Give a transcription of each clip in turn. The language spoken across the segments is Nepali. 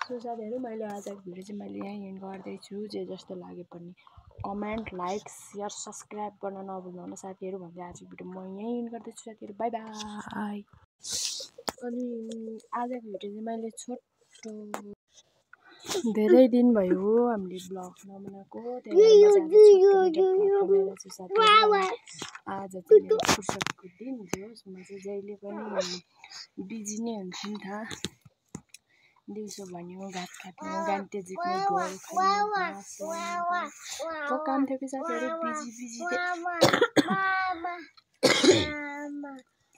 सो साथीहरु मैले आजको भिडियो चाहिँ मैले यहीँ एन्ड गर्दैछु। जे जस्तो लागे पनि कमेन्ट लाइक शेयर सब्स्क्राइब गर्न नभुल्नु होला साथीहरु भन्दै आजको भिडियो म यहीँ एन्ड गर्दैछु साथीहरु। Bye bye. अनि आजको भिडियो चाहिँ मैले छोटो धेरै दिन भयो हामीले ब्लग नबनाएको, त्यही भएर म चाहिँ साथीहरु आज चाहिँ फुर्सदको दिन थियो। म चाहिँ जहिले पनि बिजी नै हुन्छु नि त। दिउँसो भन्यो घाँस काट्नु, गान्टे जिक्नु, ढोल खानु, घाँस ल्याउनु काम थियो कि साथीहरु।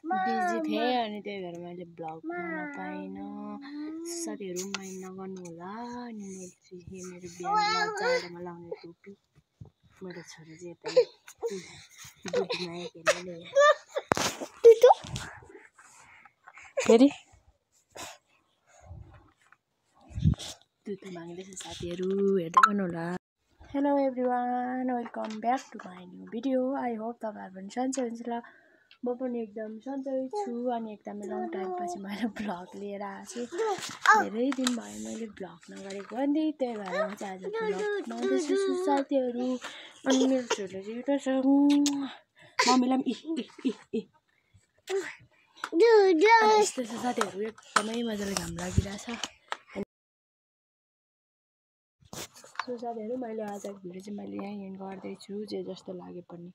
बिजी थिएँ अनि त्यही भएर मैले ब्लग बनाउन पाइनँ। साथीहरु माइन्ड नगर्नु होला। अनि मैले चाहिँ मेरो बिहान चाडमा लाउने टोपी मेरो छोरा चाहिँ यता दुधमा खेल्ने फेरि दुध माग्दैछ साथीहरु, हेर्दै गर्नु होला। Hello everyone, welcome back to my new video. I hope तपाईहरु पनि सन्चै हुनुहुन्छ होला। म पनि एकदम सन्चै छु। अनि एकदमै लङ टाइम पछि मैले ब्लग लिएर आएको छु। धेरै दिन भयो मैले ब्लग नगरेको अनि त्यही भएर म चाहिँ आज ब्लग बनाउँदैछु साथीहरु। अनि मेरो छोरीले चाहिँ युट्छ मम्मीलाई पनि यस्तो छ साथीहरु। एकदमै मजाले घाम लागिरहेछ। सो साथीहरु मैले आजको भिडियो चाहिँ मैले यहीँ एन्ड गर्दैछु। जे जस्तो लागे पनि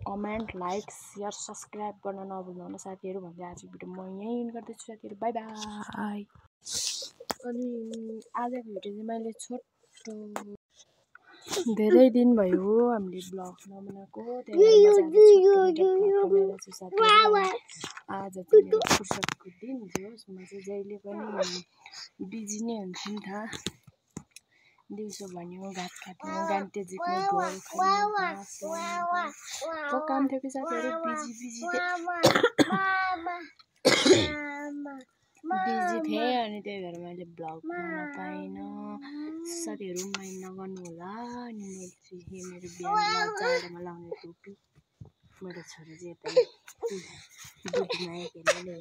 कमेन्ट लाइक शेयर सब्स्क्राइब गर्न नभुल्नु होला साथीहरु भन्दै आजको भिडियो म यहीँ एन्ड गर्दैछु साथीहरु। Bye bye. अनि आजको भिडियो चाहिँ मैले छोटो धेरै दिन भयो हामीले ब्लग नबनाएको, त्यही भएर आज चाहिँ फुर्सदको दिन थियो। म चाहिँ जहिले पनि बिजी नै हुन्छु नि त। दिउँसो भन्यो घाँस काट्नु, गान्टे जिक्नु, ढोल खानु, घाँस ल्याउनु काम थियो कि साथीहरु। बिजी थिएँ अनि त्यही भएर मैले ब्लग बनाउन पाइनँ। साथीहरु माइन्ड नगर्नु होला। अनि मैले चाहिँ मेरो बिहान चाडमा लाउने टोपी मेरो छोरा चाहिँ यता दुधमा खेल्ने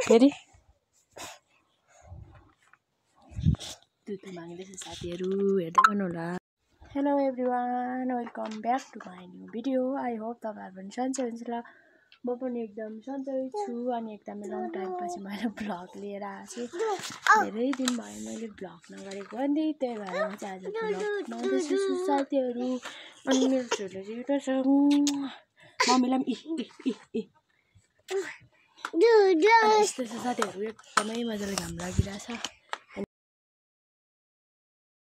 फेरि दुध माग्दैछ साथीहरु, हेर्दै गर्नु होला। Hello everyone, welcome back to my new video. I hope तपाईहरु पनि सन्चै हुनुहुन्छ होला। म पनि एकदम सन्चै छु। अनि एकदमै लङ टाइम पछि मैले ब्लग लिएर आएको छु। धेरै दिन भयो मैले ब्लग नगरेको अनि त्यही भएर म चाहिँ आज ब्लग बनाउँदैछु साथीहरु। अनि मेरो छोरीले चाहिँ युट्छ मम्मीलाई पनि यस्तो छ साथीहरु। एकदमै मजाले घाम लागिरहेछ।